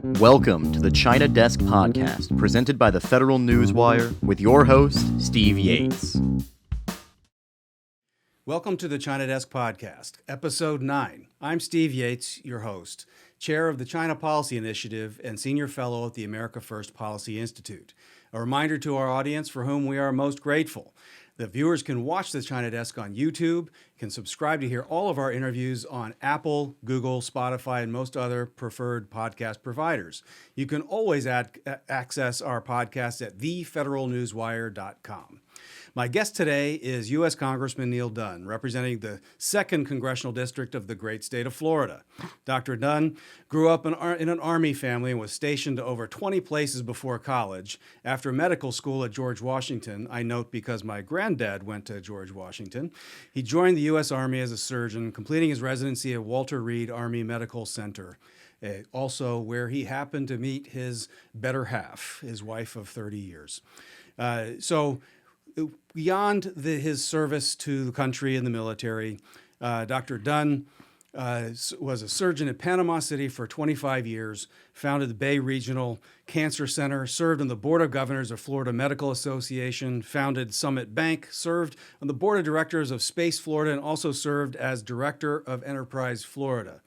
Welcome to the China Desk Podcast, presented by the Federal Newswire, with your host, Steve Yates. Welcome to the China Desk Podcast, Episode 9. I'm Steve Yates, your host, Chair of the China Policy Initiative and Senior Fellow at the America First Policy Institute. A reminder to our audience for whom we are most grateful. The viewers can watch the China Desk on YouTube, can subscribe to hear all of our interviews on Apple, Google, Spotify, and most other preferred podcast providers. You can always access our podcast at thefederalnewswire.com. My guest today is U.S. Congressman Neal Dunn, representing the 2nd Congressional District of the great state of Florida. Dr. Dunn grew up in an Army family and was stationed to over 20 places before college. After medical school at George Washington, I note because my granddad went to George Washington, he joined the U.S. Army as a surgeon, completing his residency at Walter Reed Army Medical Center, also where he happened to meet his better half, his wife of 30 years. Beyond his service to the country in the military, Dr. Dunn was a surgeon at Panama City for 25 years, founded the Bay Regional Cancer Center, served on the Board of Governors of Florida Medical Association, founded Summit Bank, served on the Board of Directors of Space Florida, and also served as Director of Enterprise Florida.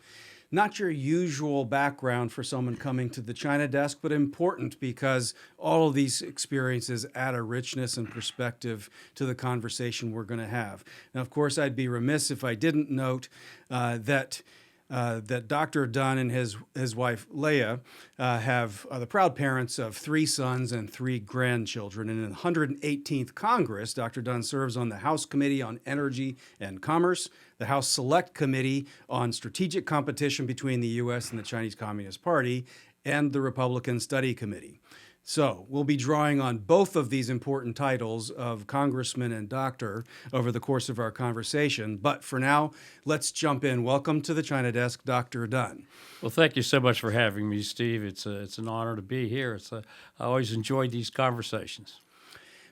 Not your usual background for someone coming to the China Desk, but important because all of these experiences add a richness and perspective to the conversation we're going to have. Now, of course, I'd be remiss if I didn't note that Dr. Dunn and his wife, Leah, are the proud parents of 3 sons and 3 grandchildren. And in the 118th Congress, Dr. Dunn serves on the House Committee on Energy and Commerce, the House Select Committee on Strategic Competition between the U.S. and the Chinese Communist Party, and the Republican Study Committee. So we'll be drawing on both of these important titles of congressman and doctor over the course of our conversation. But for now, let's jump in. Welcome to the China Desk, Dr. Dunn. Well, thank you so much for having me, Steve. It's an honor to be here. I always enjoyed these conversations.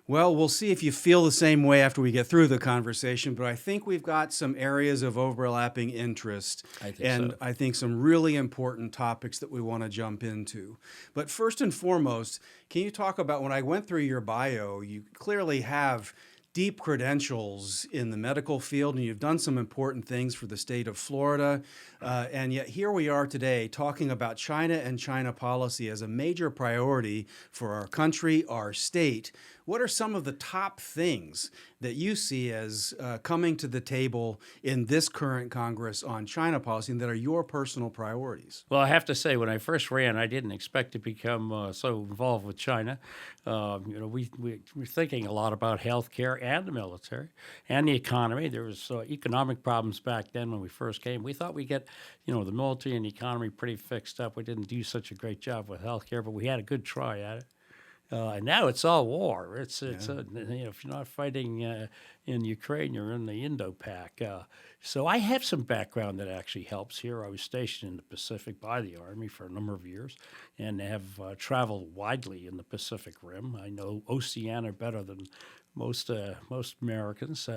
Well, we'll see if you feel the same way after we get through the conversation, but I think we've got some areas of overlapping interest I think some really important topics that we want to jump into. But first and foremost, can you talk about, when I went through your bio, you clearly have deep credentials in the medical field, and you've done some important things for the state of Florida. And yet here we are today talking about China and China policy as a major priority for our country, our state. What are some of the top things that you see as coming to the table in this current Congress on China policy and that are your personal priorities? Well, I have to say, when I first ran, I didn't expect to become so involved with China. We're thinking a lot about healthcare and the military and the economy. There was economic problems back then when we first came. We thought we'd get, the military and the economy pretty fixed up. We didn't do such a great job with healthcare, but we had a good try at it. And now it's all war. If you're not fighting in Ukraine, you're in the Indo-Pac. So I have some background that actually helps here. I was stationed in the Pacific by the Army for a number of years and have traveled widely in the Pacific Rim. I know Oceania better than most Americans,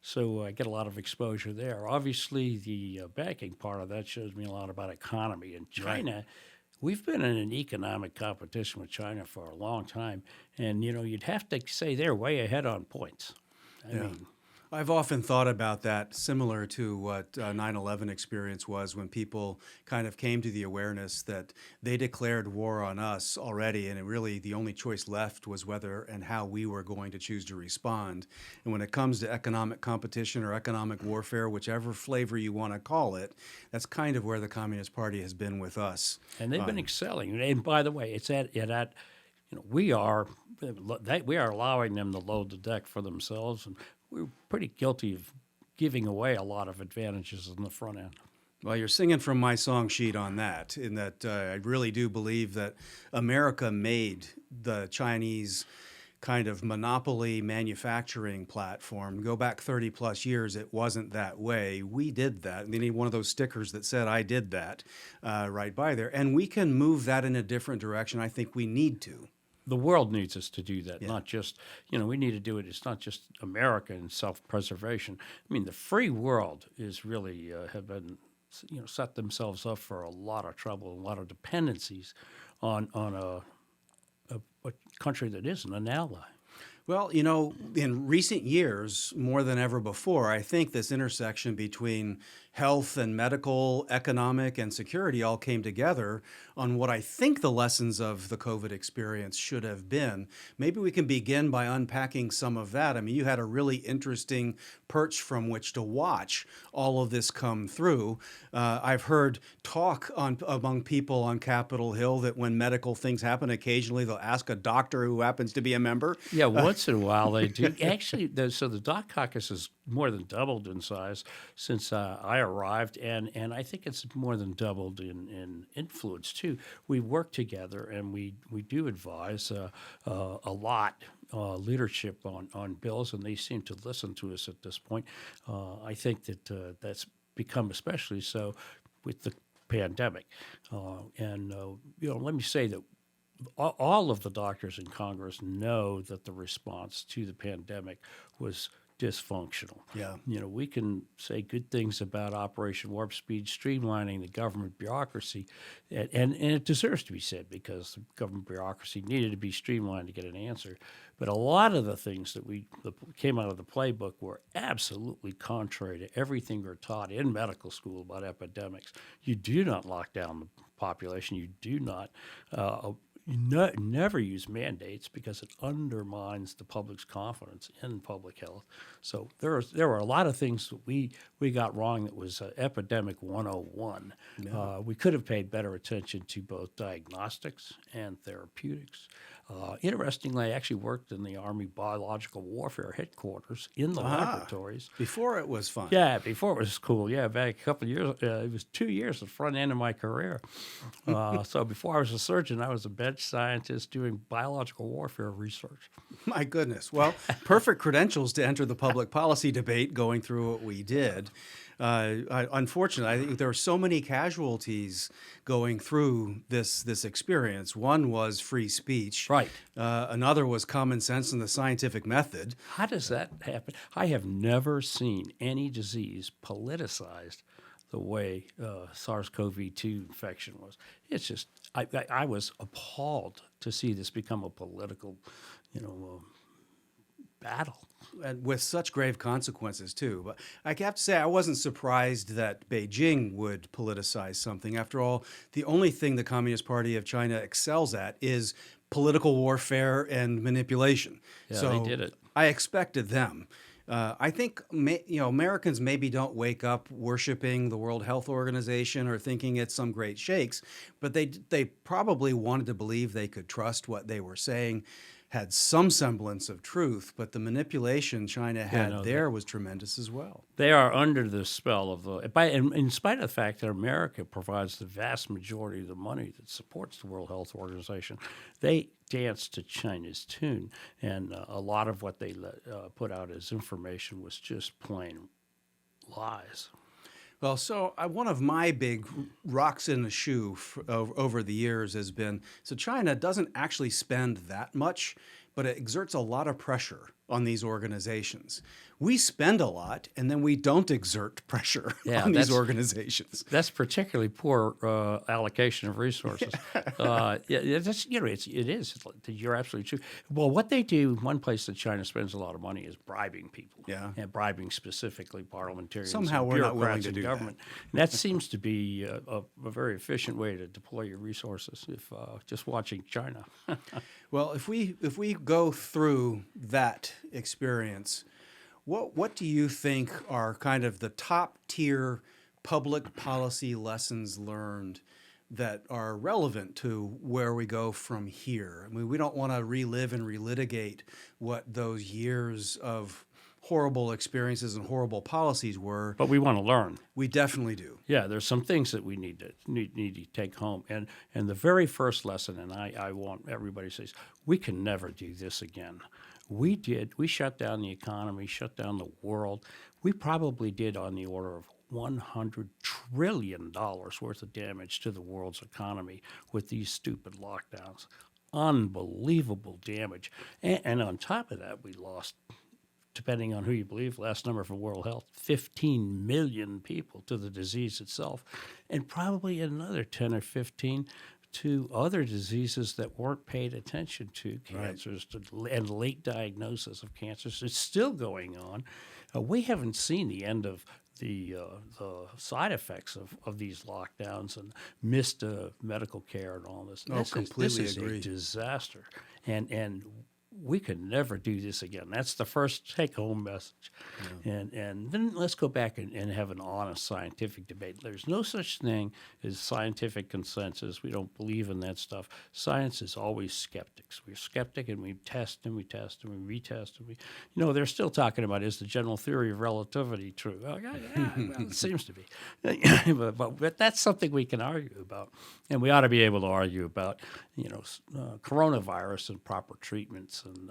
so I get a lot of exposure there. Obviously, the banking part of that shows me a lot about economy. In China, right. We've been in an economic competition with China for a long time, and you'd have to say they're way ahead on points. I mean, I've often thought about that, similar to what 9/11 experience was, when people kind of came to the awareness that they declared war on us already, and the only choice left was whether and how we were going to choose to respond. And when it comes to economic competition or economic warfare, whichever flavor you want to call it, that's kind of where the Communist Party has been with us. And they've been excelling. And by the way, it's we are allowing them to load the deck for themselves, and we're pretty guilty of giving away a lot of advantages on the front end. Well, you're singing from my song sheet on that, in that I really do believe that America made the Chinese kind of monopoly manufacturing platform. Go back 30 plus years, it wasn't that way. We did that. They need one of those stickers that said, I did that, right by there. And we can move that in a different direction. I think we need to. The world needs us to do that, not just, we need to do it. It's not just America and self-preservation. I mean, the free world is really have been set themselves up for a lot of trouble, a lot of dependencies on a country that isn't an ally. Well, in recent years, more than ever before, I think this intersection between health and medical, economic, and security all came together on what I think the lessons of the COVID experience should have been. Maybe we can begin by unpacking some of that. I mean, you had a really interesting perch from which to watch all of this come through. I've heard talk among people on Capitol Hill that when medical things happen, occasionally they'll ask a doctor who happens to be a member. Yeah, once in a while they do. Actually, so the Doc Caucus has more than doubled in size since I arrived, and I think it's more than doubled in influence too. We work together, and we do advise a lot leadership on bills, and they seem to listen to us at this point. I think that that's become especially so with the pandemic, let me say that all of the doctors in Congress know that the response to the pandemic was dysfunctional. Yeah. We can say good things about Operation Warp Speed, streamlining the government bureaucracy, and it deserves to be said because the government bureaucracy needed to be streamlined to get an answer. But a lot of the things that came out of the playbook were absolutely contrary to everything we're taught in medical school about epidemics. You do not lock down the population. You do not never use mandates because it undermines the public's confidence in public health. So there were a lot of things that we got wrong that was epidemic 101. Yeah. We could have paid better attention to both diagnostics and therapeutics. Interestingly, I actually worked in the Army Biological Warfare headquarters in the laboratories. Before it was fun. Yeah, before it was cool. Yeah, back a couple of years. It was 2 years, the front end of my career. So before I was a surgeon, I was a bench scientist doing biological warfare research. My goodness. Well, perfect credentials to enter the public policy debate going through what we did. Unfortunately, I think there were so many casualties going through this experience. One was free speech. Right. Another was common sense and the scientific method. How does that happen? I have never seen any disease politicized the way SARS-CoV-2 infection was. It's just, I was appalled to see this become a political, battle. And with such grave consequences, too. But I have to say, I wasn't surprised that Beijing would politicize something. After all, the only thing the Communist Party of China excels at is political warfare and manipulation. Yeah, so they did it. I expected them. I think Americans maybe don't wake up worshiping the World Health Organization or thinking it's some great shakes, but they probably wanted to believe they could trust what they were saying had some semblance of truth, but the manipulation China had there was tremendous as well. They are under the spell of in spite of the fact that America provides the vast majority of the money that supports the World Health Organization, they dance to China's tune, and a lot of what they put out as information was just plain lies. Well, so one of my big rocks in the shoe over the years has been, so China doesn't actually spend that much, but it exerts a lot of pressure on these organizations. We spend a lot, and then we don't exert pressure on these organizations. That's particularly poor allocation of resources. It is. You're absolutely true. Well, what they do, one place that China spends a lot of money is bribing people. Yeah. And bribing specifically parliamentarians. Somehow we're not willing to do government. And that seems to be a very efficient way to deploy your resources. If just watching China. Well, if we go through that experience, what do you think are kind of the top tier public policy lessons learned that are relevant to where we go from here? I mean, we don't want to relive and relitigate what those years of horrible experiences and horrible policies were. But we want to learn. We definitely do. Yeah, there's some things that we need to take home. And the very first lesson, and I want everybody to say, we can never do this again. We shut down the economy, shut down the world. We probably did on the order of $100 trillion worth of damage to the world's economy with these stupid lockdowns. Unbelievable damage. And on top of that, we lost depending on who you believe, last number from World Health, 15 million people to the disease itself, and probably another 10 or 15 to other diseases that weren't paid attention to, cancers and late diagnosis of cancers. It's still going on. We haven't seen the end of the side effects of these lockdowns and missed medical care and all this. Completely this is agree. a disaster, and we could never do this again. That's the first take-home message. Yeah. And then let's go back and have an honest scientific debate. There's no such thing as scientific consensus. We don't believe in that stuff. Science is always skeptics. We're skeptic, and we test and we test and we retest. And they're still talking about, is the general theory of relativity true? Well, it seems to be. but that's something we can argue about. And we ought to be able to argue about, coronavirus and proper treatments and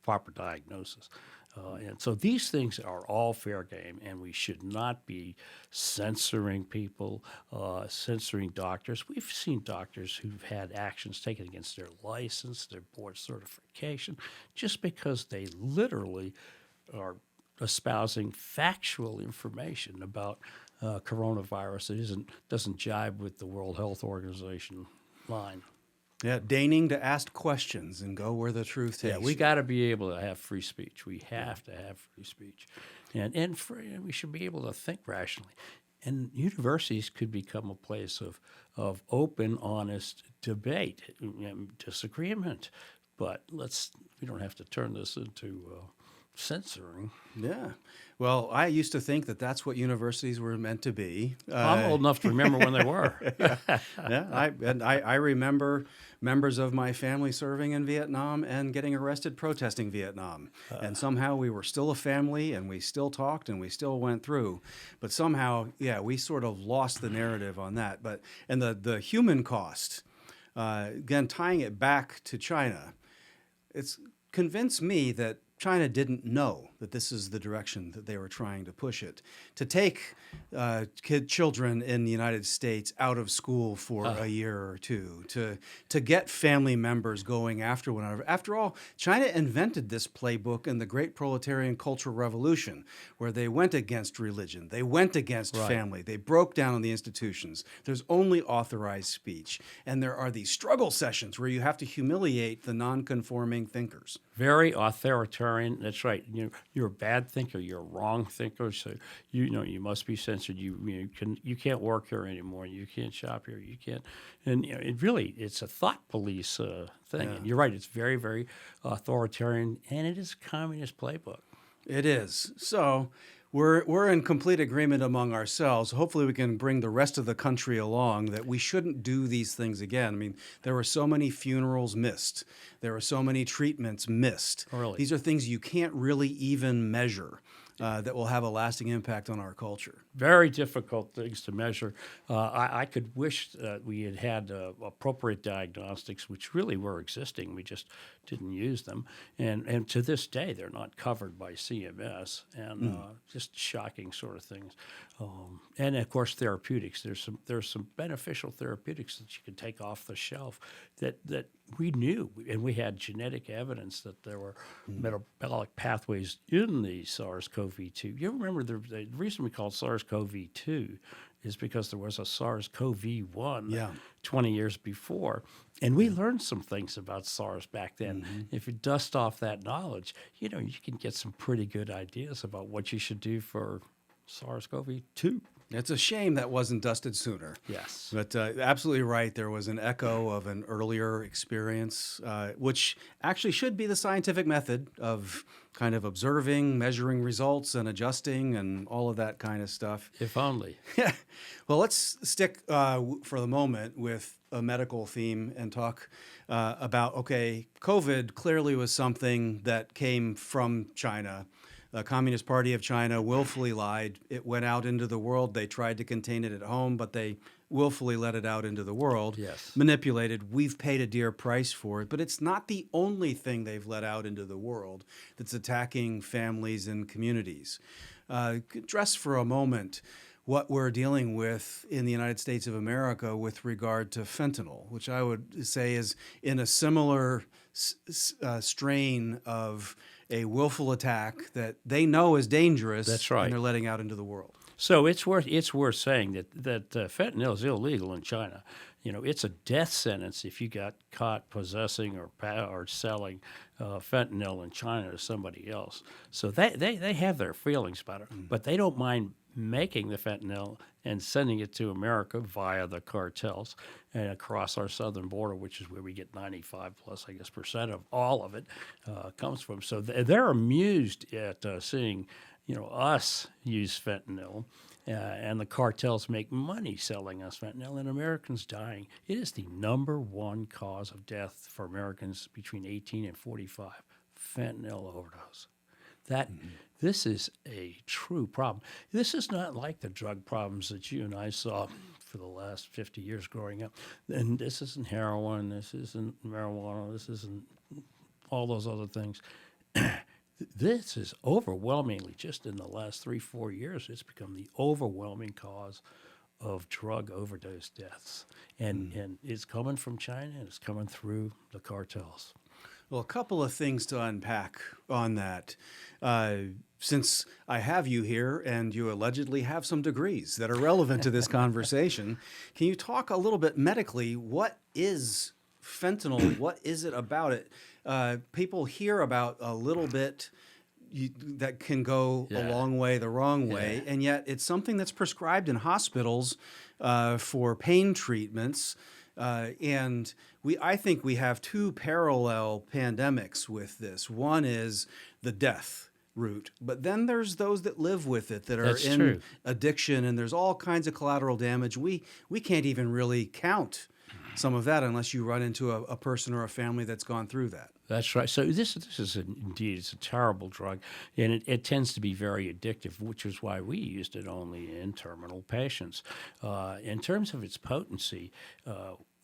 proper diagnosis. And so these things are all fair game, and we should not be censoring people, censoring doctors. We've seen doctors who've had actions taken against their license, their board certification, just because they literally are espousing factual information about coronavirus that doesn't jibe with the World Health Organization line. Yeah, deigning to ask questions and go where the truth takes. Yeah, we got to be able to have free speech. We have to have free speech, and we should be able to think rationally. And universities could become a place of open, honest debate, disagreement. But we don't have to turn this into censoring. Yeah. Well, I used to think that that's what universities were meant to be. I'm old enough to remember when they were. I remember members of my family serving in Vietnam and getting arrested protesting Vietnam. And somehow we were still a family, and we still talked, and we still went through. But somehow, we sort of lost the narrative on that. And the human cost, again, tying it back to China, it's convinced me that China didn't know that this is the direction that they were trying to push it. To take children in the United States out of school for a year or two, to get family members going after one another. After all, China invented this playbook in the Great Proletarian Cultural Revolution, where they went against religion, they went against family, they broke down on the institutions. There's only authorized speech, and there are these struggle sessions where you have to humiliate the non-conforming thinkers. Very authoritarian. That's right. You're a bad thinker. You're a wrong thinker. So you must be censored. You can't work here anymore. You can't shop here. You can't. And it's a thought police thing. Yeah. And you're right. It's very, very authoritarian, and it is a communist playbook. It is. So we're in complete agreement among ourselves. Hopefully we can bring the rest of the country along that we shouldn't do these things again. I mean, there were so many funerals missed. There were so many treatments missed. Oh, really? These are things you can't really even measure that will have a lasting impact on our culture. Very difficult things to measure. I could wish that we had appropriate diagnostics, which really were existing. We just didn't use them. And to this day, they're not covered by CMS, and just shocking sort of things. And, of course, therapeutics. There's some beneficial therapeutics that you can take off the shelf that we knew, and we had genetic evidence that there were metabolic pathways in the SARS-CoV-2. You remember the reason we call it SARS-CoV-2 is because there was a SARS-CoV-1 20 years before. And we learned some things about SARS back then. Mm-hmm. If you dust off that knowledge, you can get some pretty good ideas about what you should do for SARS-CoV-2. It's a shame that wasn't dusted sooner. Yes. But absolutely right. There was an echo of an earlier experience, which actually should be the scientific method of kind of observing, measuring results, and adjusting, and all of that kind of stuff. If only. Yeah. Well, let's stick for the moment with a medical theme and talk about, COVID clearly was something that came from China. The Communist Party of China willfully lied. It went out into the world. They tried to contain it at home, but they willfully let it out into the world. Yes. Manipulated. We've paid a dear price for it, but it's not the only thing they've let out into the world that's attacking families and communities. Address for a moment what we're dealing with in the United States of America with regard to fentanyl, which I would say is in a similar strain of a willful attack that they know is dangerous. That's right. And they're letting out into the world. So it's worth saying that fentanyl is illegal in China. It's a death sentence if you got caught possessing or selling fentanyl in China to somebody else. So they have their feelings about it, but they don't mind making the fentanyl and sending it to America via the cartels and across our southern border, which is where we get 95 plus, I guess, percent of all of it comes from. So they're amused at seeing us use fentanyl, and the cartels make money selling us fentanyl, and Americans dying. It is the number one cause of death for Americans between 18 and 45, fentanyl overdose. This is a true problem. This is not like the drug problems that you and I saw for the last 50 years growing up. And this isn't heroin, this isn't marijuana, this isn't all those other things. This is overwhelmingly, just in the last 3-4 years, it's become the overwhelming cause of drug overdose deaths. And it's coming from China, and it's coming through the cartels. Well, a couple of things to unpack on that. Since I have you here and you allegedly have some degrees that are relevant to this conversation, can you talk a little bit medically? What is fentanyl? What is it about it? People hear about a little bit that can go a long way the wrong way, and yet it's something that's prescribed in hospitals for pain treatments. And I think we have two parallel pandemics with this. One is the death route, but then there's those that live with it that are in addiction, and there's all kinds of collateral damage. We can't even really count some of that unless you run into a person or a family that's gone through that. That's right. So this is indeed, it's a terrible drug, and it tends to be very addictive, which is why we used it only in terminal patients. In terms of its potency,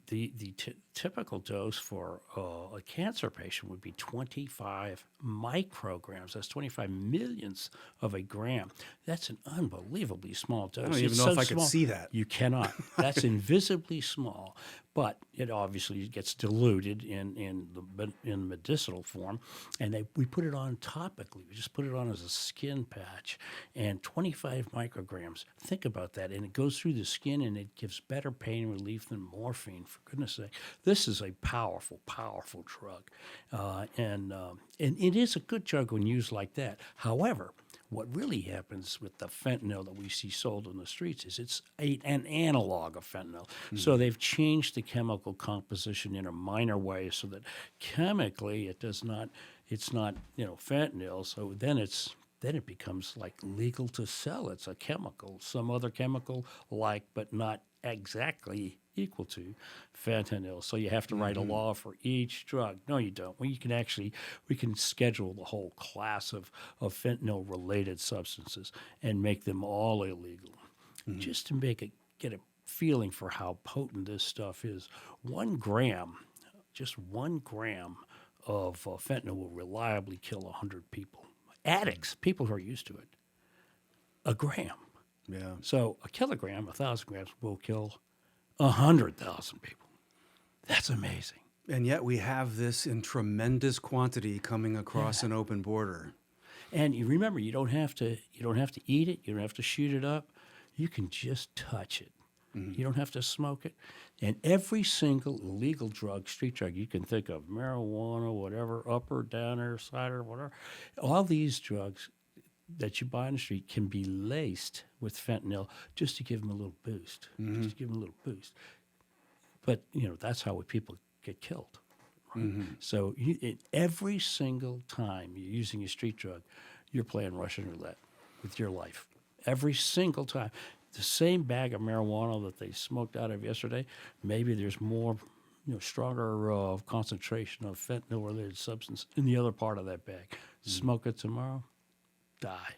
the typical dose for a cancer patient would be 25 micrograms. That's 25 millionths of a gram. That's an unbelievably small dose. I don't even know if I could see that. You cannot. That's invisibly small, but it obviously gets diluted in the medicinal form, and we put it on topically. We just put it on as a skin patch, and 25 micrograms. Think about that, and it goes through the skin, and it gives better pain relief than morphine. For goodness' sake, this is a powerful, powerful drug, and it is a good drug when used like that. However, what really happens with the fentanyl that we see sold on the streets is it's an analog of fentanyl. Mm-hmm. So they've changed the chemical composition in a minor way so that chemically it's not fentanyl. So then it becomes like legal to sell. It's a chemical, some other chemical like, but not exactly equal to fentanyl. So you have to write a law for each drug. No, you don't. We can schedule the whole class of fentanyl-related substances and make them all illegal, just to get a feeling for how potent this stuff is. 1 gram, just 1 gram of fentanyl will reliably kill 100 people. Addicts, people who are used to it. 1 gram. Yeah. So a kilogram, 1,000 grams, will kill 100,000 people. That's amazing. And yet we have this in tremendous quantity coming across an open border. And you remember, you don't have to eat it. You don't have to shoot it up. You can just touch it. Mm-hmm. You don't have to smoke it. And every single illegal drug, street drug you can think of, marijuana, whatever, upper, downer, cider, whatever, all these drugs that you buy on the street can be laced with fentanyl just to give them a little boost. Mm-hmm. Just to give them a little boost. But, that's how people get killed. Right? Mm-hmm. So every single time you're using a street drug, you're playing Russian roulette with your life. Every single time. The same bag of marijuana that they smoked out of yesterday, maybe there's more, stronger concentration of fentanyl-related substance in the other part of that bag. Smoke it tomorrow, die.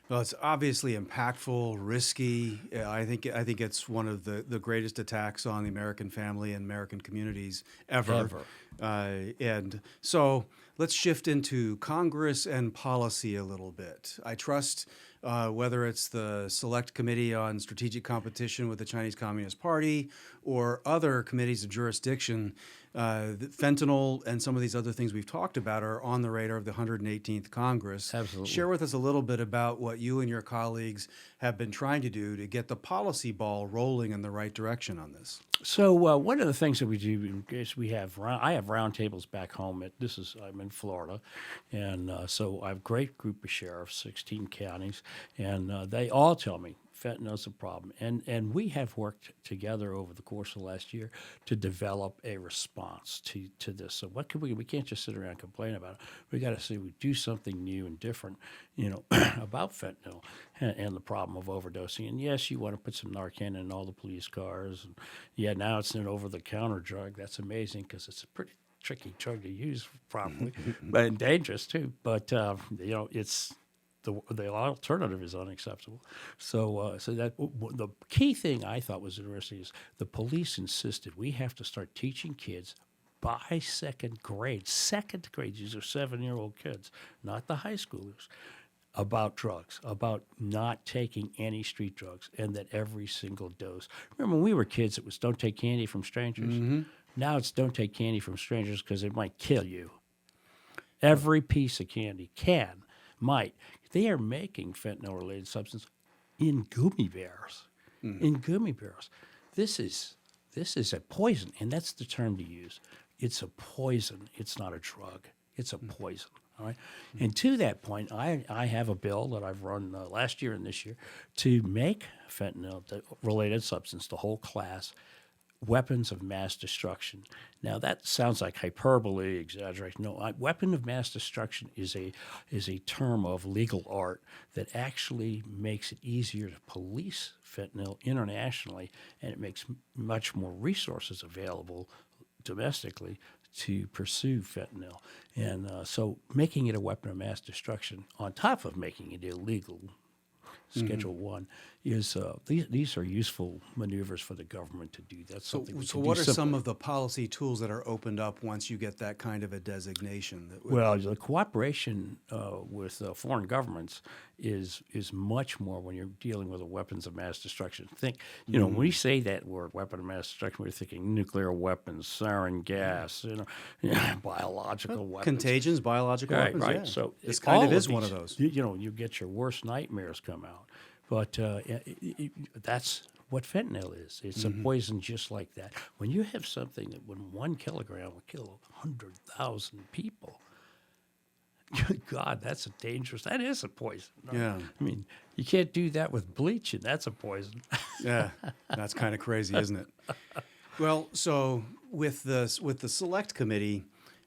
Well, it's obviously impactful, risky. I think it's one of the greatest attacks on the American family and American communities ever. And so let's shift into Congress and policy a little bit. I trust whether it's the Select Committee on Strategic Competition with the Chinese Communist Party or other committees of jurisdiction, fentanyl and some of these other things we've talked about are on the radar of the 118th Congress. Absolutely. Share with us a little bit about what you and your colleagues have been trying to do to get the policy ball rolling in the right direction on this. So one of the things that we do is I have roundtables back home. I'm in Florida, and so I have a great group of sheriffs, 16 counties, and they all tell me fentanyl's a problem. And we have worked together over the course of the last year to develop a response to this. So what can we can't just sit around and complain about it. We got to say we do something new and different, about fentanyl and the problem of overdosing. And yes, you want to put some Narcan in all the police cars. And yeah, now it's an over-the-counter drug. That's amazing because it's a pretty tricky drug to use properly, but dangerous too. But it's the alternative is unacceptable. So that the key thing I thought was interesting is the police insisted we have to start teaching kids by second grade. Second grade, these are 7-year-old kids, not the high schoolers, about drugs, about not taking any street drugs, and that every single dose. Remember when we were kids, it was don't take candy from strangers. Now it's don't take candy from strangers because it might kill you. Every piece of candy might. They are making fentanyl-related substance in gummy bears. In gummy bears. This is a poison, and that's the term to use. It's a poison. It's not a drug. It's a poison. All right. And to that point, I have a bill that I've run last year and this year to make fentanyl-related substance, the whole class, weapons of mass destruction. Now that sounds like hyperbole, exaggeration. No, weapon of mass destruction is a term of legal art that actually makes it easier to police fentanyl internationally, and it makes much more resources available domestically to pursue fentanyl. And so making it a weapon of mass destruction on top of making it illegal, Schedule 1, is these are useful maneuvers for the government to do. That's something we So can what do are simply. some of the policy tools that are opened up once you get that kind of a designation? Well, the cooperation with foreign governments is much more when you're dealing with the weapons of mass destruction. Think, when we say that word, weapon of mass destruction, we're thinking nuclear weapons, sarin gas, biological weapons. Contagions, biological weapons, Right. yeah. So This kind all of is these, one of those. You get your worst nightmares come out. But that's what fentanyl is. It's a poison just like that. When you have something that when 1 kilogram will kill 100,000 people, good God, that is a poison. Yeah. I mean, you can't do that with bleach, and that's a poison. Yeah, that's kind of crazy, isn't it? Well, so with the select committee,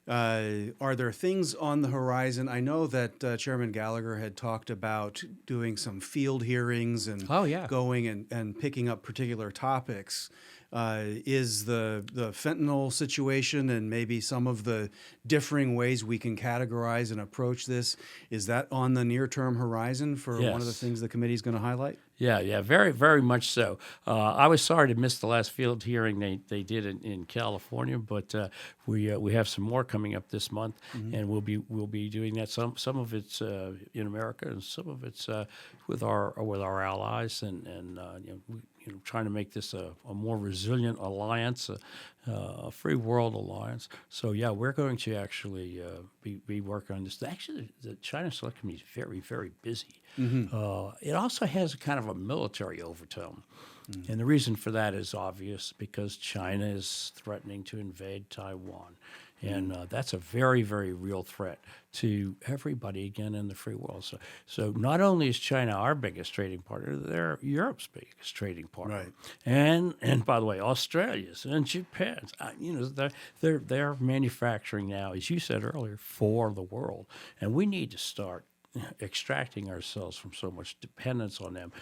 are there things on the horizon? I know that Chairman Gallagher had talked about doing some field hearings and going and picking up particular topics. Is the fentanyl situation and maybe some of the differing ways we can categorize and approach this, is that on the near-term horizon for one of the things the committee is going to highlight? Yeah, very, very much so. I was sorry to miss the last field hearing they did in California, but we have some more coming up this month, and we'll be doing that. Some of it's in America, and some of it's with our allies, and trying to make this a more resilient alliance, a free world alliance. So yeah, we're going to actually be working on this. Actually, the China Select Committee is very, very busy. It also has a kind of a military overtone. And the reason for that is obvious because China is threatening to invade Taiwan. And that's a very, very real threat to everybody, again, in the free world. So not only is China our biggest trading partner, they're Europe's biggest trading partner. Right. And by the way, Australia's and Japan's. They're manufacturing now, as you said earlier, for the world. And we need to start extracting ourselves from so much dependence on them.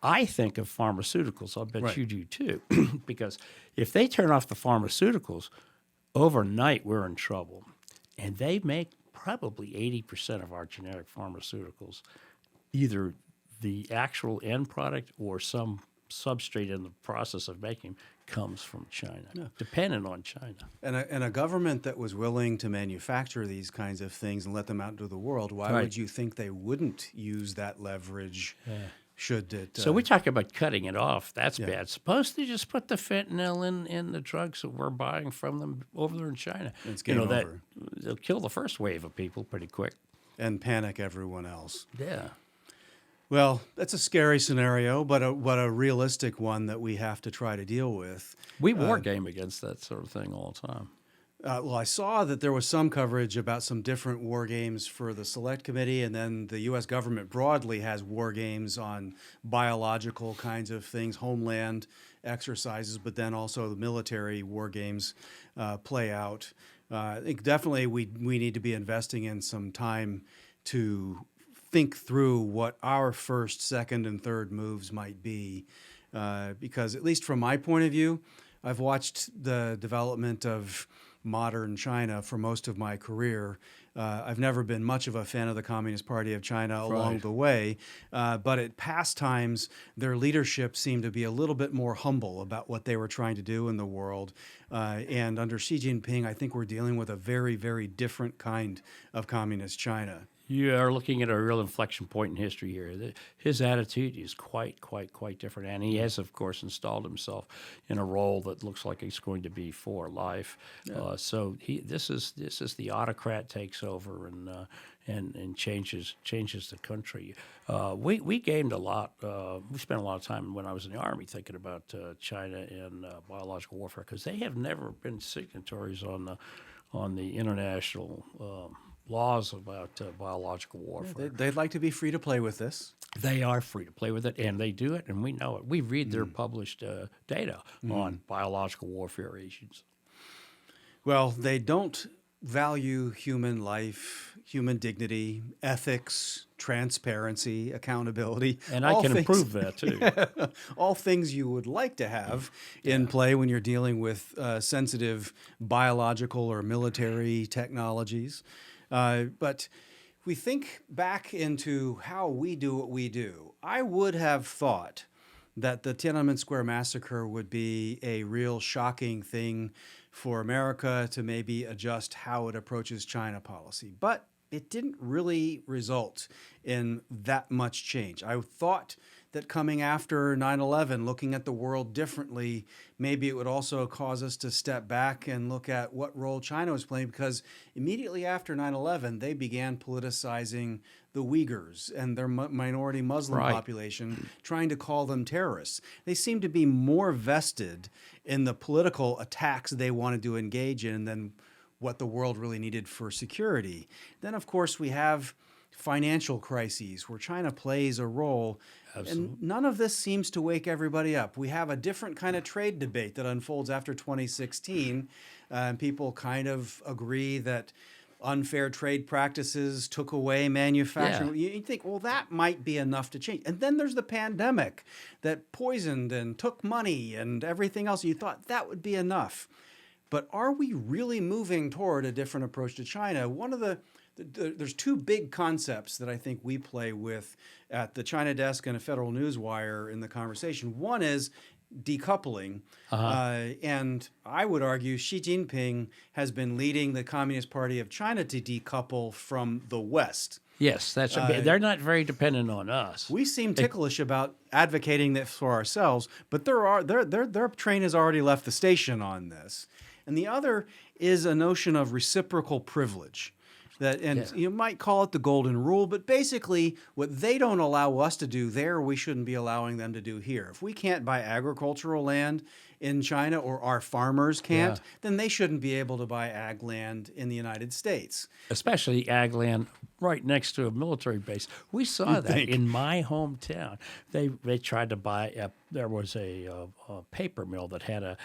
I think of pharmaceuticals. I'll bet you do too. Because if they turn off the pharmaceuticals, overnight we're in trouble. And they make probably 80% of our generic pharmaceuticals, either the actual end product or some substrate in the process of making comes from China, dependent on China. And a government that was willing to manufacture these kinds of things and let them out into the world, why would you think they wouldn't use that leverage should it. So we talk about cutting it off. That's bad. Suppose they just put the fentanyl in the drugs that we're buying from them over there in China. It's game over. They'll kill the first wave of people pretty quick. And panic everyone else. Yeah. Well, that's a scary scenario, but a realistic one that we have to try to deal with. We war game against that sort of thing all the time. Well, I saw that there was some coverage about some different war games for the Select Committee, and then the U.S. government broadly has war games on biological kinds of things, homeland exercises, but then also the military war games play out. I think definitely we need to be investing in some time to think through what our first, second, and third moves might be, because at least from my point of view, I've watched the development of modern China for most of my career. I've never been much of a fan of the Communist Party of China along the way, but at past times, their leadership seemed to be a little bit more humble about what they were trying to do in the world. And under Xi Jinping, I think we're dealing with a very, very different kind of communist China. You are looking at a real inflection point in history here. His attitude is quite different, and he has, of course, installed himself in a role that looks like it's going to be for life. Yeah. So this is the autocrat takes over and changes the country. We gained a lot. We spent a lot of time when I was in the Army thinking about China and biological warfare, because they have never been signatories on the international laws about biological warfare. Yeah, they'd like to be free to play with this. They are free to play with it, and they do it, and we know it. We read their published data on biological warfare agents. Well, they don't value human life, human dignity, ethics, transparency, accountability. And I can improve that, too. Yeah, all things you would like to have in play when you're dealing with sensitive biological or military technologies. But we think back into how we do what we do. I would have thought that the Tiananmen Square massacre would be a real shocking thing for America to maybe adjust how it approaches China policy. But it didn't really result in that much change. I thought that coming after 9/11, looking at the world differently, maybe it would also cause us to step back and look at what role China was playing, because immediately after 9/11, they began politicizing the Uyghurs and their minority Muslim population, trying to call them terrorists. They seem to be more vested in the political attacks they wanted to engage in than what the world really needed for security. Then, of course, we have financial crises where China plays a role. Absolutely. And none of this seems to wake everybody up. We have a different kind of trade debate that unfolds after 2016. People kind of agree that unfair trade practices took away manufacturing. Yeah. You think, well, that might be enough to change. And then there's the pandemic that poisoned and took money and everything else. You thought that would be enough. But are we really moving toward a different approach to China? One of there's two big concepts that I think we play with at the China Desk and a Federal Newswire in the conversation. One is decoupling. And I would argue Xi Jinping has been leading the Communist Party of China to decouple from the West. Yes, they're not very dependent on us. We seem ticklish about advocating this for ourselves, but their train has already left the station on this. And the other is a notion of reciprocal privilege. You might call it the golden rule, but basically what they don't allow us to do there, we shouldn't be allowing them to do here. If we can't buy agricultural land in China, or our farmers can't, then they shouldn't be able to buy ag land in the United States. Especially ag land right next to a military base. We saw that in my hometown. They tried to buy, there was a paper mill that had a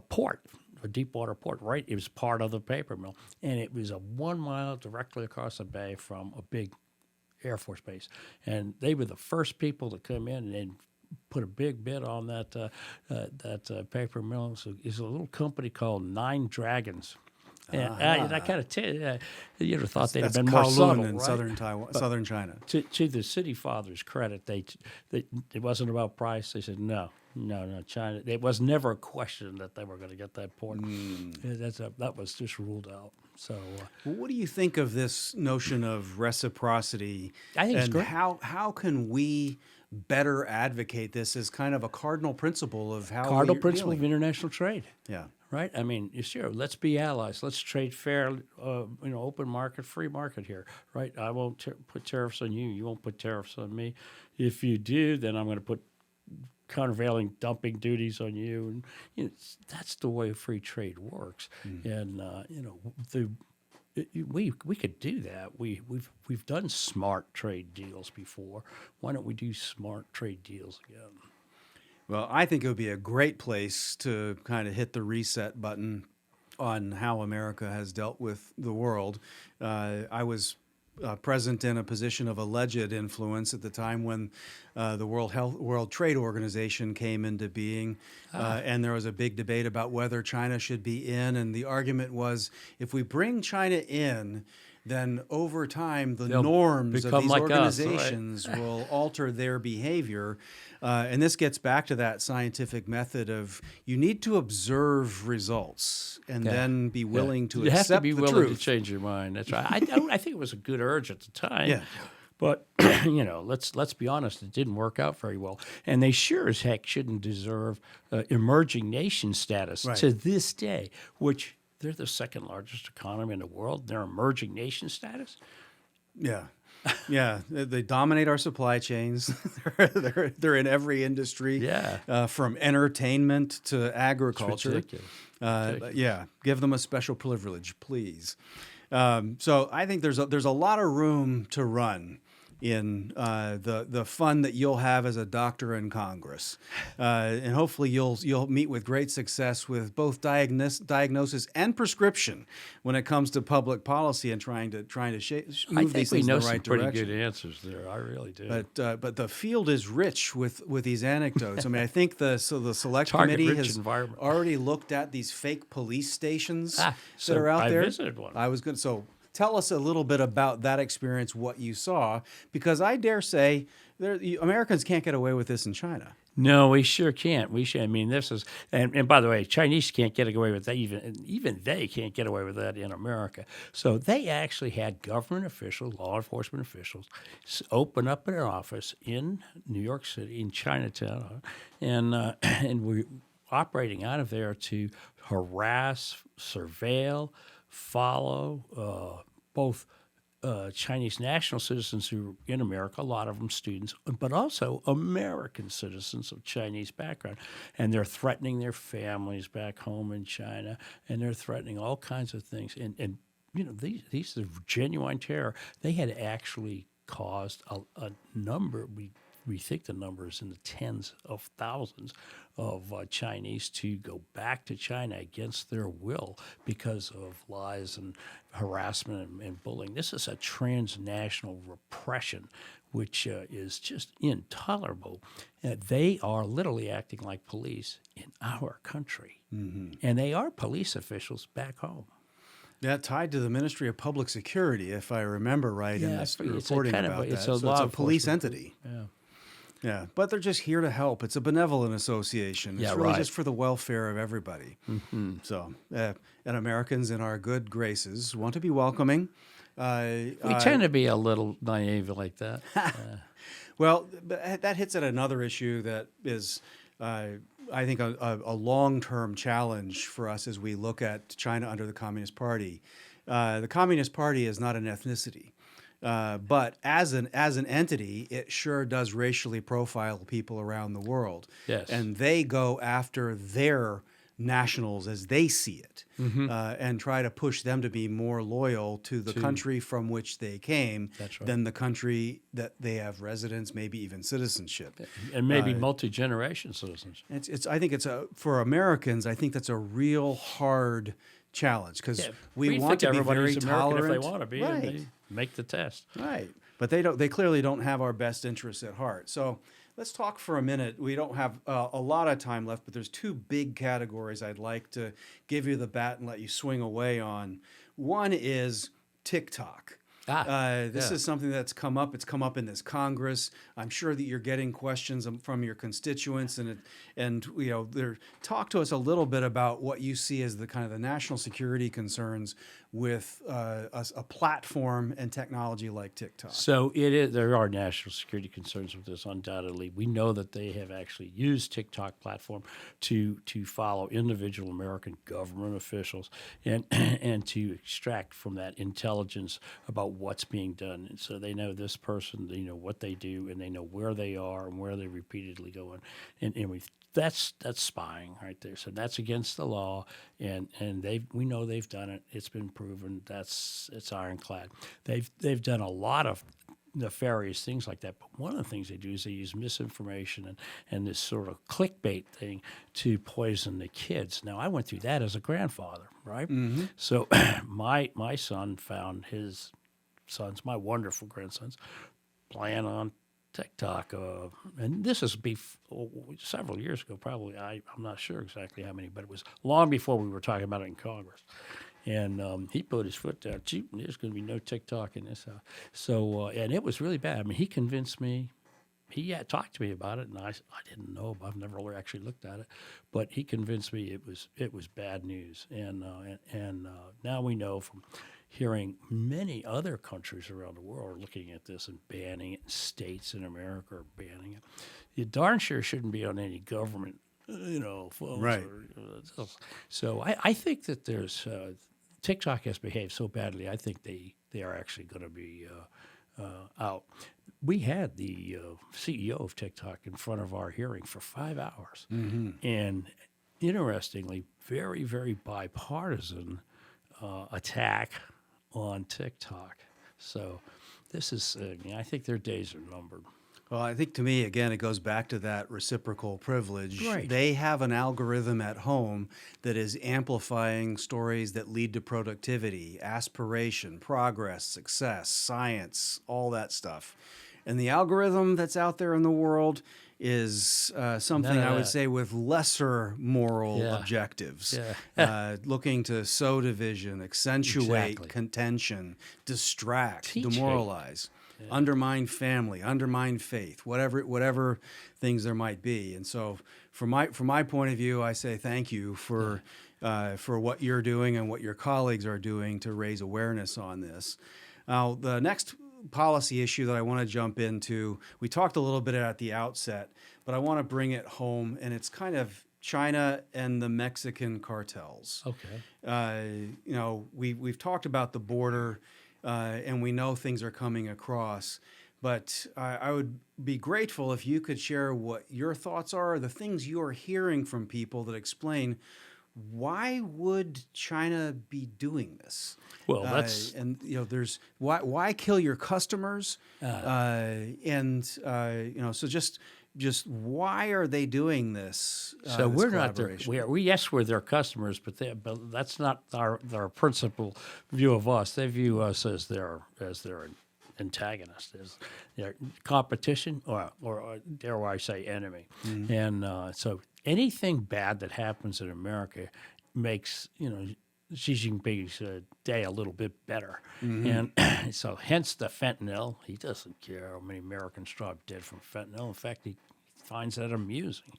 port, a deep water port, right? It was part of the paper mill. And it was 1 mile directly across the bay from a big Air Force base. And they were the first people to come in and put a big bid on that paper mill. So it's a little company called Nine Dragons. And I kind of tell you, you ever thought they'd have been more subtle, in right? southern China. To the city fathers' credit, they it wasn't about price. They said no, China. It was never a question that they were going to get that port. That was just ruled out. So, what do you think of this notion of reciprocity? I think it's great. How can we better advocate this as kind of a cardinal principle of how Cardinal we're principle of dealing. international trade. Yeah. Right? I mean, sure, let's be allies. Let's trade fair, open market, free market here, right? I won't put tariffs on you. You won't put tariffs on me. If you do, then I'm going to put countervailing dumping duties on you. And that's the way free trade works. And, we could do that. We've done smart trade deals before. Why don't we do smart trade deals again? Well, I think it would be a great place to kind of hit the reset button on how America has dealt with the world. I was present in a position of alleged influence at the time when the World Trade Organization came into being, and there was a big debate about whether China should be in. And the argument was, if we bring China in, then over time the norms of these like organizations will alter their behavior. And this gets back to that scientific method of you need to observe results and then be willing to you accept have to be the willing truth. to change your mind. That's right. I think it was a good urge at the time. Yeah. But let's be honest, it didn't work out very well, and they sure as heck shouldn't deserve emerging nation status to this day, which they're the second largest economy in the world. They're emerging nation status. Yeah. Yeah, they dominate our supply chains. they're in every industry, from entertainment to agriculture. It's ridiculous. Yeah, give them a special privilege, please. So I think there's a lot of room to run in the fun that you'll have as a doctor in Congress, and hopefully you'll meet with great success with both diagnosis and prescription when it comes to public policy and trying to move these things in the right direction. Pretty good answers there. I really do. But the field is rich with these anecdotes. I mean, I think the select committee has already looked at these fake police stations that are out there. I visited one. Tell us a little bit about that experience, what you saw, because I dare say Americans can't get away with this in China. No, we sure can't. I mean, this is, and by the way, Chinese can't get away with that. Even they can't get away with that in America. So they actually had government officials, law enforcement officials, open up an office in New York City, in Chinatown, and we're operating out of there to harass, surveil, follow both Chinese national citizens who are in America, a lot of them students, but also American citizens of Chinese background. And they're threatening their families back home in China, and they're threatening all kinds of things. And these are genuine terror. They had actually caused a number, we think the number is in the tens of thousands of Chinese to go back to China against their will because of lies and harassment and bullying. This is a transnational repression, which is just intolerable. They are literally acting like police in our country, and they are police officials back home. Yeah, tied to the Ministry of Public Security, if I remember right in this reporting about that. It's so a it's a police entity. Yeah. Yeah, but they're just here to help. It's a benevolent association. It's really just for the welfare of everybody. So, and Americans in our good graces want to be welcoming. We tend to be a little naive like that. Well, that hits at another issue that is, I think, a long-term challenge for us as we look at China under the Communist Party. The Communist Party is not an ethnicity. But as an entity, it sure does racially profile people around the world. Yes. And they go after their nationals as they see it, and try to push them to be more loyal to the country from which they came than the country that they have residence, maybe even citizenship. And maybe multi-generation citizenship. I think for Americans, I think that's a real hard challenge because we want to be very tolerant. If they want to be, and they make the test. Right, but they clearly don't have our best interests at heart. So let's talk for a minute. We don't have a lot of time left, but there's two big categories I'd like to give you the bat and let you swing away on. One is TikTok. This is something that's come up. It's come up in this Congress. I'm sure that you're getting questions from your constituents, and talk to us a little bit about what you see as the kind of the national security concerns with a platform and technology like TikTok. So there are national security concerns with this, undoubtedly. We know that they have actually used TikTok platform to follow individual American government officials and to extract from that intelligence about what's being done. And so they know this person, they know what they do, and they know where they are and where they repeatedly go in. And that's spying right there. So that's against the law, and we know they've done it. It's been proven. It's ironclad. They've done a lot of nefarious things like that. But one of the things they do is they use misinformation and this sort of clickbait thing to poison the kids. Now, I went through that as a grandfather, right? Mm-hmm. So my son found his sons, my wonderful grandsons, playing on TikTok. And this is several years ago, probably. I'm not sure exactly how many, but it was long before we were talking about it in Congress. And he put his foot down. Gee, there's going to be no TikTok in this house. So, and it was really bad. I mean, he convinced me. He talked to me about it, and I didn't know. I've never really actually looked at it, but he convinced me it was bad news. And now we know from hearing many other countries around the world are looking at this and banning it. States in America are banning it. You darn sure shouldn't be on any government, phones. Right. So I think that there's TikTok has behaved so badly. I think they are actually going to be out. We had the CEO of TikTok in front of our hearing for 5 hours, and interestingly, very, very bipartisan attack on TikTok. So this is, I think their days are numbered. Well, I think to me, again, it goes back to that reciprocal privilege. Right. They have an algorithm at home that is amplifying stories that lead to productivity, aspiration, progress, success, science, all that stuff. And the algorithm that's out there in the world is something I would say with lesser moral objectives, looking to sow division, accentuate contention, distract, demoralize. Undermine family, undermine faith, whatever things there might be. And so, from my point of view, I say thank you for what you're doing and what your colleagues are doing to raise awareness on this. Now, the next policy issue that I want to jump into, we talked a little bit at the outset, but I want to bring it home, and it's kind of China and the Mexican cartels. Okay. We've talked about the border. And we know things are coming across. But I would be grateful if you could share what your thoughts are, the things you're hearing from people that explain why would China be doing this? Well, that's there's why kill your customers? So just why are they doing this? So we're not their, we're their customers, but that's not our principal view of us. They view us as their antagonist, as their competition, or dare I say enemy. Mm-hmm. And so anything bad that happens in America makes Xi Jinping's day a little bit better. Mm-hmm. And so hence the fentanyl. He doesn't care how many Americans drop dead from fentanyl. In fact, he finds that amusing.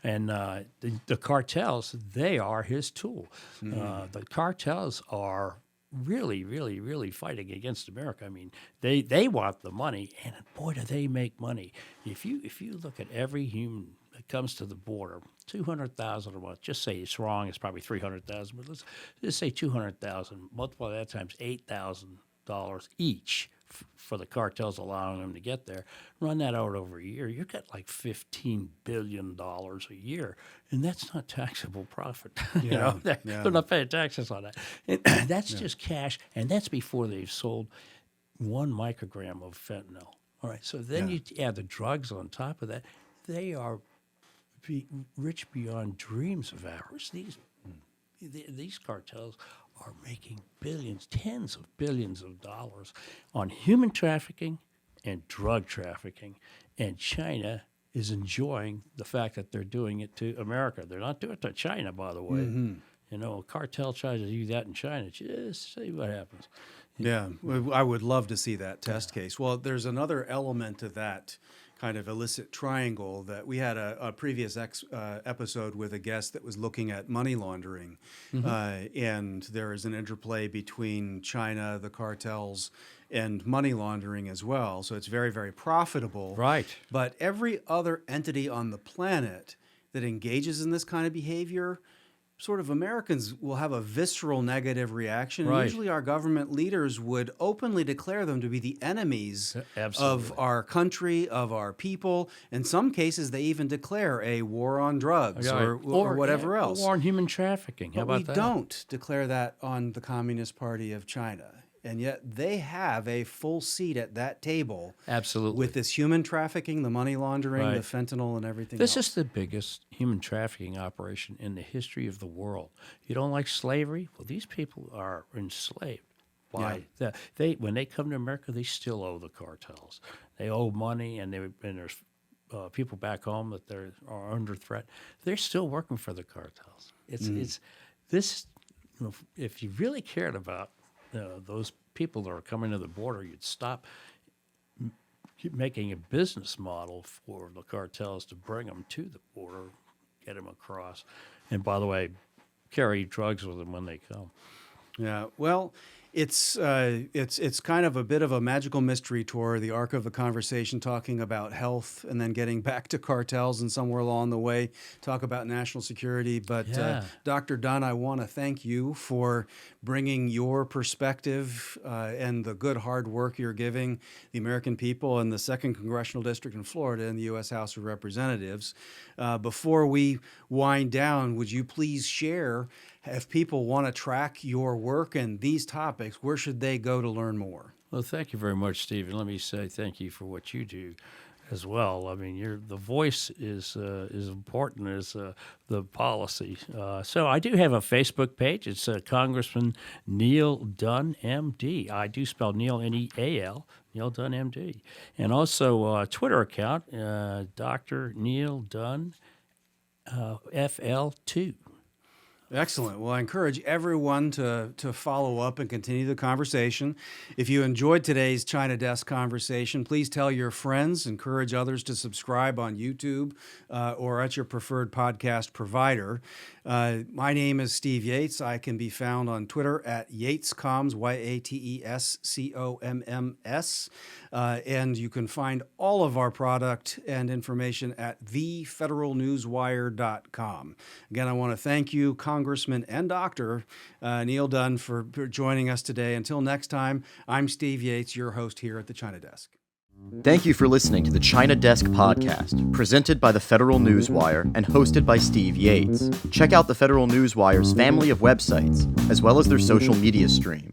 And the cartels, they are his tool. Mm-hmm. The cartels are really, really, really fighting against America. I mean, they want the money, and boy, do they make money. If you look at every human that comes to the border, 200,000 a month. Just say it's wrong. It's probably 300,000, but let's just say 200,000. Multiply that times $8,000 each for the cartels allowing them to get there. Run that out over a year. You've got like $15 billion a year, and that's not taxable profit. They're not paying taxes on that. And that's just cash, and that's before they've sold 1 microgram of fentanyl. All right, so then you add the drugs on top of that. They are rich beyond dreams of ours. These cartels are making billions, tens of billions of dollars on human trafficking and drug trafficking. And China is enjoying the fact that they're doing it to America. They're not doing it to China, by the way. Mm-hmm. A cartel tries to do that in China. Just see what happens. Yeah, I would love to see that test case. Well, there's another element to that kind of illicit triangle that we had a previous episode with a guest that was looking at money laundering. And there is an interplay between China, the cartels, and money laundering as well. So it's very, very profitable. Right. But every other entity on the planet that engages in this kind of behavior, sort of Americans will have a visceral negative reaction. Right. Usually our government leaders would openly declare them to be the enemies Absolutely. of our country, of our people. In some cases, they even declare a war on drugs or whatever else. War on human trafficking. How But about we that? don't declare that on the Communist Party of China. And yet they have a full seat at that table. Absolutely. With this human trafficking, the money laundering, Right. the fentanyl, and everything This else. is the biggest human trafficking operation in the history of the world. You don't like slavery? Well, these people are enslaved. Why? When they come to America, they still owe the cartels. They owe money, and there's people back home that are under threat. They're still working for the cartels. It's this. If you really cared about those people that are coming to the border, you'd stop making a business model for the cartels to bring them to the border, get them across, and by the way, carry drugs with them when they come. Yeah, well, it's kind of a bit of a magical mystery tour, the arc of the conversation, talking about health and then getting back to cartels and somewhere along the way talk about national security. But Dr. Dunn, I want to thank you for bringing your perspective and the good hard work you're giving the American people in the 2nd Congressional District in Florida in the U.S. House of Representatives. Before we wind down, would you please share, if people want to track your work and these topics, where should they go to learn more? Well, thank you very much, Steve. And let me say thank you for what you do as well. I mean, the voice is important as the policy. So I do have a Facebook page. It's Congressman Neal Dunn, MD. I do spell Neal, N-E-A-L, Neal Dunn, MD. And also a Twitter account, Dr. Neal Dunn, FL2. Excellent. Well, I encourage everyone to follow up and continue the conversation. If you enjoyed today's China Desk conversation, please tell your friends, encourage others to subscribe on YouTube or at your preferred podcast provider. My name is Steve Yates. I can be found on Twitter at YatesComms, YatesComms. And you can find all of our product and information at thefederalnewswire.com. Again, I want to thank you, Congressman and Dr. Neal Dunn, for joining us today. Until next time, I'm Steve Yates, your host here at the China Desk. Thank you for listening to the China Desk podcast, presented by the Federal Newswire and hosted by Steve Yates. Check out the Federal Newswire's family of websites, as well as their social media stream.